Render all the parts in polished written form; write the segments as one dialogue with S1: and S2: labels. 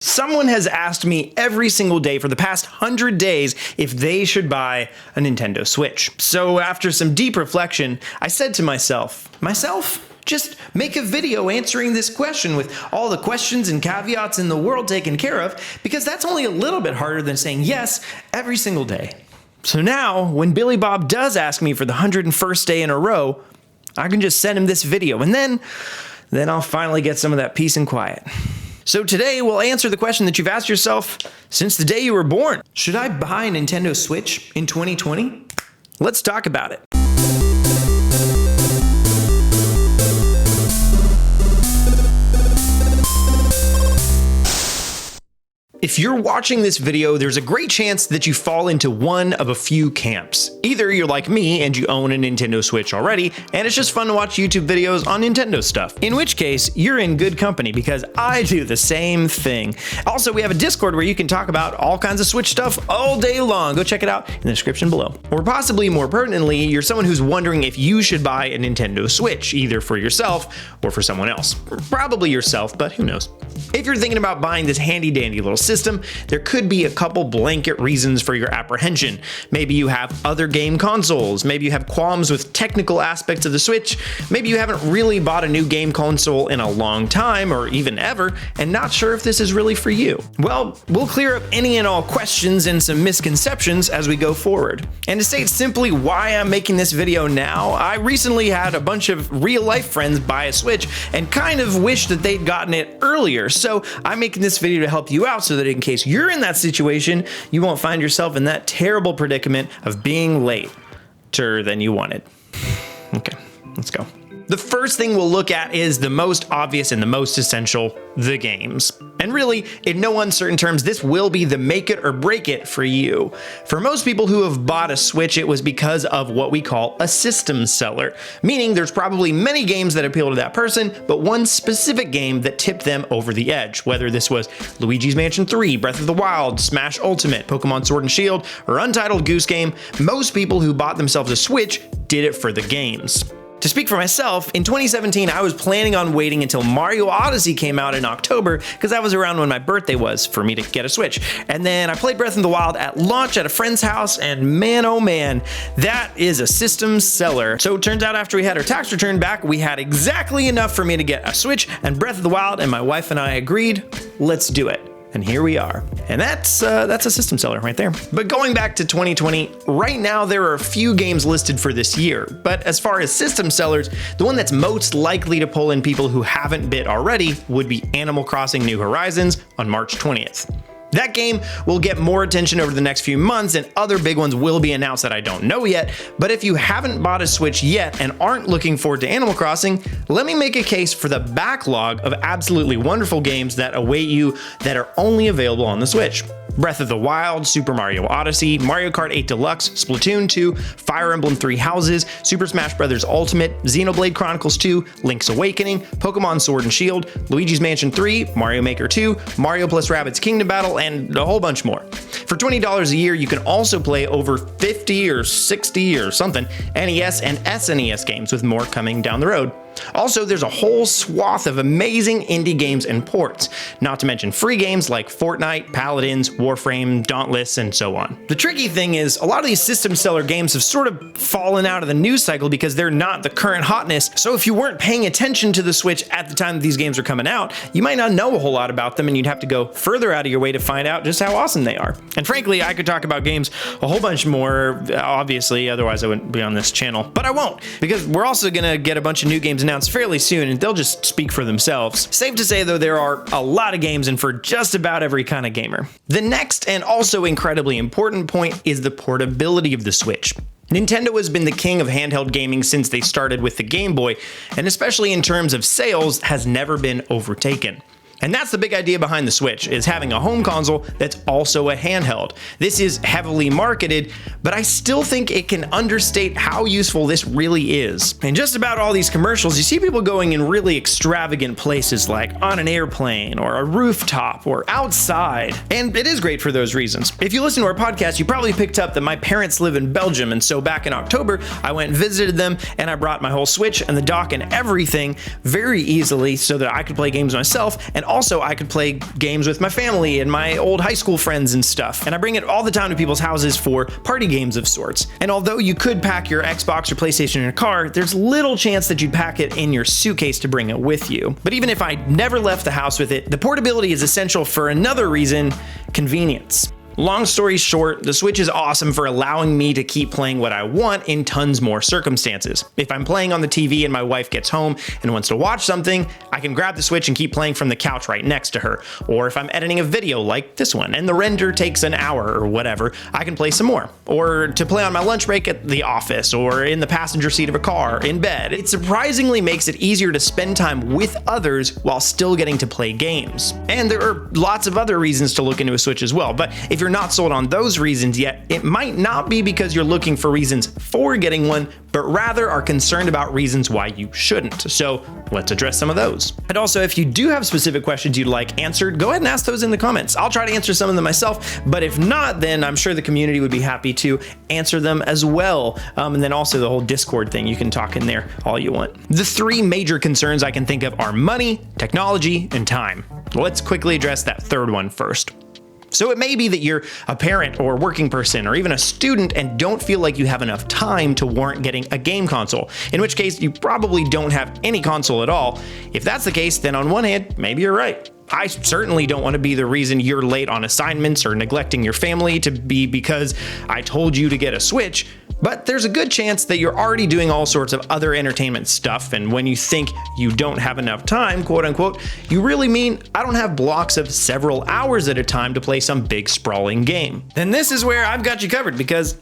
S1: Someone has asked me every single day for the past 100 days if they should buy a Nintendo Switch. So after some deep reflection, I said to myself, just make a video answering this question with all the questions and caveats in the world taken care of, because that's only a little bit harder than saying yes every single day. So now, when Billy Bob does ask me for the 101st day in a row, I can just send him this video, and then I'll finally get some of that peace and quiet. So today we'll answer the question that you've asked yourself since the day you were born. Should I buy a Nintendo Switch in 2020? Let's talk about it. If you're watching this video, there's a great chance that you fall into one of a few camps. Either you're like me and you own a Nintendo Switch already, and it's just fun to watch YouTube videos on Nintendo stuff. In which case, you're in good company because I do the same thing. Also, we have a Discord where you can talk about all kinds of Switch stuff all day long. Go check it out in the description below. Or possibly more pertinently, you're someone who's wondering if you should buy a Nintendo Switch, either for yourself or for someone else. Probably yourself, but who knows. If you're thinking about buying this handy dandy little system, there could be a couple blanket reasons for your apprehension. Maybe you have other game consoles, maybe you have qualms with technical aspects of the Switch, maybe you haven't really bought a new game console in a long time or even ever and not sure if this is really for you. Well, we'll clear up any and all questions and some misconceptions as we go forward. And to state simply why I'm making this video now, I recently had a bunch of real life friends buy a Switch and kind of wish that they'd gotten it earlier. So I'm making this video to help you out so that in case you're in that situation, you won't find yourself in that terrible predicament of being later than you wanted. Okay, let's go. The first thing we'll look at is the most obvious and the most essential, the games. And really, in no uncertain terms, this will be the make it or break it for you. For most people who have bought a Switch, it was because of what we call a system seller, meaning there's probably many games that appeal to that person, but one specific game that tipped them over the edge, whether this was Luigi's Mansion 3, Breath of the Wild, Smash Ultimate, Pokemon Sword and Shield, or Untitled Goose Game. Most people who bought themselves a Switch did it for the games. To speak for myself, in 2017, I was planning on waiting until Mario Odyssey came out in October because that was around when my birthday was for me to get a Switch. And then I played Breath of the Wild at launch at a friend's house, and man, oh man, that is a system seller. So it turns out after we had our tax return back, we had exactly enough for me to get a Switch and Breath of the Wild, and my wife and I agreed, let's do it. And here we are. And that's a system seller right there. But going back to 2020, right now there are a few games listed for this year. But as far as system sellers, the one that's most likely to pull in people who haven't bid already would be Animal Crossing New Horizons on March 20th. That game will get more attention over the next few months, and other big ones will be announced that I don't know yet. But if you haven't bought a Switch yet and aren't looking forward to Animal Crossing, let me make a case for the backlog of absolutely wonderful games that await you that are only available on the Switch. Breath of the Wild, Super Mario Odyssey, Mario Kart 8 Deluxe, Splatoon 2, Fire Emblem 3 Houses, Super Smash Bros. Ultimate, Xenoblade Chronicles 2, Link's Awakening, Pokemon Sword and Shield, Luigi's Mansion 3, Mario Maker 2, Mario plus Rabbids Kingdom Battle, and a whole bunch more. For $20 a year, you can also play over 50 or 60 or something NES and SNES games, with more coming down the road. Also, there's a whole swath of amazing indie games and ports, not to mention free games like Fortnite, Paladins, Warframe, Dauntless, and so on. The tricky thing is, a lot of these system seller games have sort of fallen out of the news cycle because they're not the current hotness, so if you weren't paying attention to the Switch at the time that these games are coming out, you might not know a whole lot about them, and you'd have to go further out of your way to find out just how awesome they are. And frankly, I could talk about games a whole bunch more, obviously, otherwise I wouldn't be on this channel, but I won't, because we're also gonna get a bunch of new games announced fairly soon, and they'll just speak for themselves. Safe to say, though, there are a lot of games and for just about every kind of gamer. The next and also incredibly important point is the portability of the Switch. Nintendo has been the king of handheld gaming since they started with the Game Boy, and especially in terms of sales, has never been overtaken. And that's the big idea behind the Switch, is having a home console that's also a handheld. This is heavily marketed, but I still think it can understate how useful this really is. In just about all these commercials, you see people going in really extravagant places like on an airplane or a rooftop or outside. And it is great for those reasons. If you listen to our podcast, you probably picked up that my parents live in Belgium, and so back in October, I went and visited them, and I brought my whole Switch and the dock and everything very easily so that I could play games myself, and also I could play games with my family and my old high school friends and stuff. And I bring it all the time to people's houses for party games of sorts. And although you could pack your Xbox or PlayStation in a car, there's little chance that you'd pack it in your suitcase to bring it with you. But even if I never left the house with it, the portability is essential for another reason: convenience. Long story short, the Switch is awesome for allowing me to keep playing what I want in tons more circumstances. If I'm playing on the TV and my wife gets home and wants to watch something, I can grab the Switch and keep playing from the couch right next to her. Or if I'm editing a video like this one and the render takes an hour or whatever, I can play some more. Or to play on my lunch break at the office or in the passenger seat of a car, in bed. It surprisingly makes it easier to spend time with others while still getting to play games. And there are lots of other reasons to look into a Switch as well, but if you're not sold on those reasons yet, it might not be because you're looking for reasons for getting one, but rather are concerned about reasons why you shouldn't. So let's address some of those. And also, if you do have specific questions you'd like answered, go ahead and ask those in the comments. I'll try to answer some of them myself, but if not, then I'm sure the community would be happy to answer them as well. And then also the whole Discord thing, you can talk in there all you want. The three major concerns I can think of are money, technology, and time. Let's quickly address that third one first. So it may be that you're a parent or working person or even a student and don't feel like you have enough time to warrant getting a game console, in which case you probably don't have any console at all. If that's the case, then on one hand, maybe you're right. I certainly don't want to be the reason you're late on assignments or neglecting your family to be because I told you to get a Switch, but there's a good chance that you're already doing all sorts of other entertainment stuff, and when you think you don't have enough time, quote unquote, you really mean I don't have blocks of several hours at a time to play some big sprawling game. Then this is where I've got you covered, because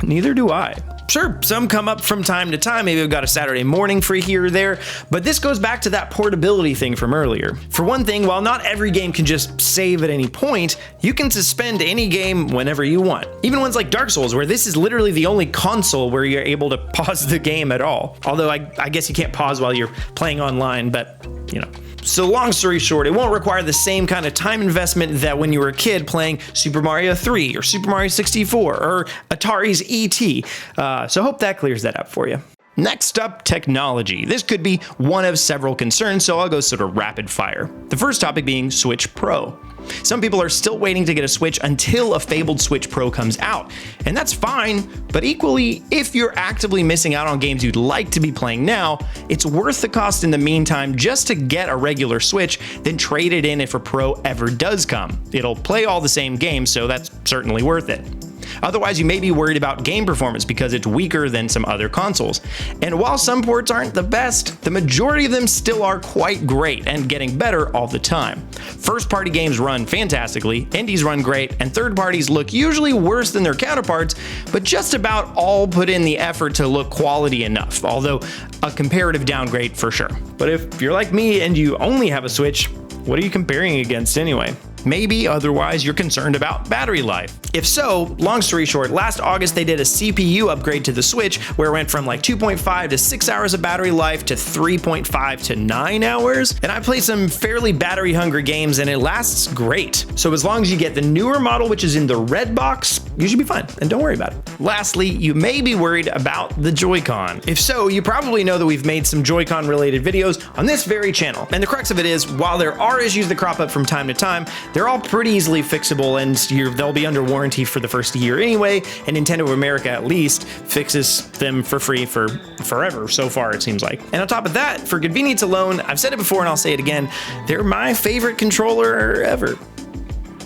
S1: neither do I. Sure, some come up from time to time, maybe I've got a Saturday morning free here or there, but this goes back to that portability thing from earlier. For one thing, while not every game can just save at any point, you can suspend any game whenever you want. Even ones like Dark Souls, where this is literally the only console where you're able to pause the game at all. Although I guess you can't pause while you're playing online, but you know. So long story short, it won't require the same kind of time investment that when you were a kid playing Super Mario 3 or Super Mario 64 or Atari's E.T. So hope that clears that up for you. Next up, technology. This could be one of several concerns, so I'll go sort of rapid fire. The first topic being Switch Pro. Some people are still waiting to get a Switch until a fabled Switch Pro comes out, and that's fine, but equally, if you're actively missing out on games you'd like to be playing now, it's worth the cost in the meantime just to get a regular Switch, then trade it in if a Pro ever does come. It'll play all the same games, so that's certainly worth it. Otherwise, you may be worried about game performance because it's weaker than some other consoles. And while some ports aren't the best, the majority of them still are quite great and getting better all the time. First-party games run fantastically, indies run great, and third parties look usually worse than their counterparts, but just about all put in the effort to look quality enough, although a comparative downgrade for sure. But if you're like me and you only have a Switch, what are you comparing against anyway? Maybe otherwise you're concerned about battery life. If so, long story short, last August they did a CPU upgrade to the Switch where it went from like 2.5 to 6 hours of battery life to 3.5 to 9 hours. And I played some fairly battery hungry games and it lasts great. So as long as you get the newer model, which is in the red box, you should be fine and don't worry about it. Lastly, you may be worried about the Joy-Con. If so, you probably know that we've made some Joy-Con related videos on this very channel. And the crux of it is, while there are issues that crop up from time to time, they're all pretty easily fixable and they'll be under warranty for the first year anyway, and Nintendo of America at least fixes them for free for forever, so far it seems like. And on top of that, for convenience alone, I've said it before and I'll say it again, they're my favorite controller ever.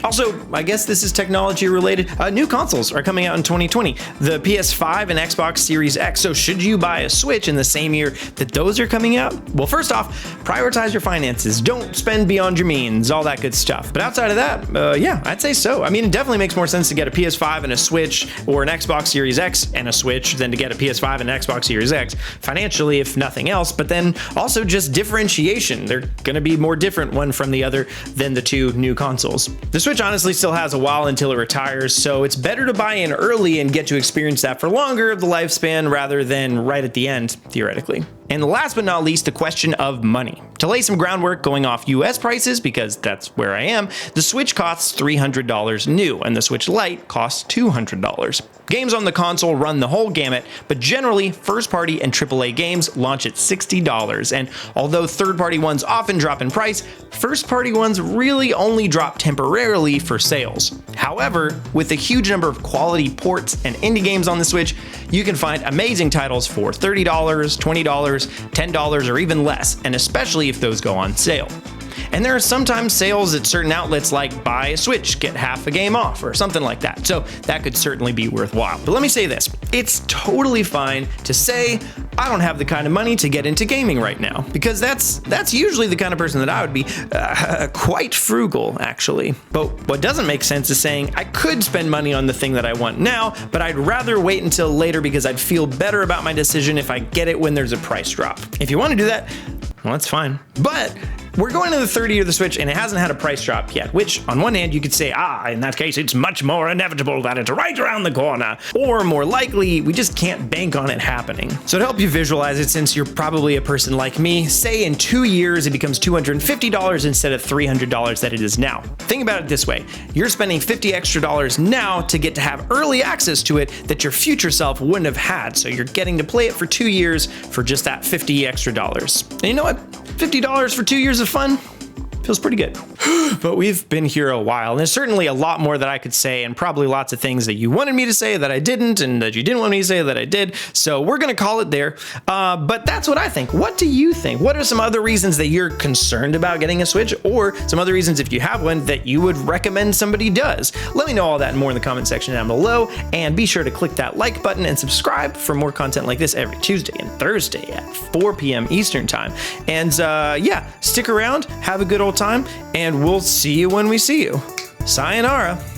S1: Also, I guess this is technology related. New consoles are coming out in 2020. The PS5 and Xbox Series X. So should you buy a Switch in the same year that those are coming out? Well, first off, prioritize your finances. Don't spend beyond your means, all that good stuff. But outside of that, yeah, I'd say so. I mean, it definitely makes more sense to get a PS5 and a Switch or an Xbox Series X and a Switch than to get a PS5 and an Xbox Series X, financially, if nothing else. But then also just differentiation. They're going to be more different one from the other than the two new consoles. The Switch honestly still has a while until it retires, so it's better to buy in early and get to experience that for longer of the lifespan rather than right at the end, theoretically. And last but not least, the question of money. To lay some groundwork going off US prices, because that's where I am, the Switch costs $300 new, and the Switch Lite costs $200. Games on the console run the whole gamut, but generally, first-party and AAA games launch at $60, and although third-party ones often drop in price, first-party ones really only drop temporarily for sales. However, with a huge number of quality ports and indie games on the Switch, you can find amazing titles for $30, $20, $10, or even less, and especially if those go on sale. And there are sometimes sales at certain outlets like buy a Switch, get half a game off, or something like that. So that could certainly be worthwhile. But let me say this, it's totally fine to say, I don't have the kind of money to get into gaming right now, because that's usually the kind of person that I would be quite frugal, actually. But what doesn't make sense is saying I could spend money on the thing that I want now, but I'd rather wait until later because I'd feel better about my decision if I get it when there's a price drop. If you want to do that, well, that's fine. But we're going to the 30 year of the Switch and it hasn't had a price drop yet, which on one hand you could say, in that case, it's much more inevitable that it's right around the corner. Or more likely, we just can't bank on it happening. So to help you visualize it, since you're probably a person like me, say in 2 years it becomes $250 instead of $300 that it is now. Think about it this way. You're spending $50 extra now to get to have early access to it that your future self wouldn't have had. So you're getting to play it for 2 years for just that $50 extra. And you know what? $50 for 2 years of fun feels pretty good. But we've been here a while, and there's certainly a lot more that I could say, and probably lots of things that you wanted me to say that I didn't, and that you didn't want me to say that I did. So we're gonna call it there. But that's what I think. What do you think? What are some other reasons that you're concerned about getting a Switch, or some other reasons, if you have one, that you would recommend somebody does? Let me know all that and more in the comment section down below, and be sure to click that like button and subscribe for more content like this every Tuesday and Thursday at 4 p.m. Eastern time. And yeah, stick around, have a good old time, and we'll see you when we see you. Sayonara.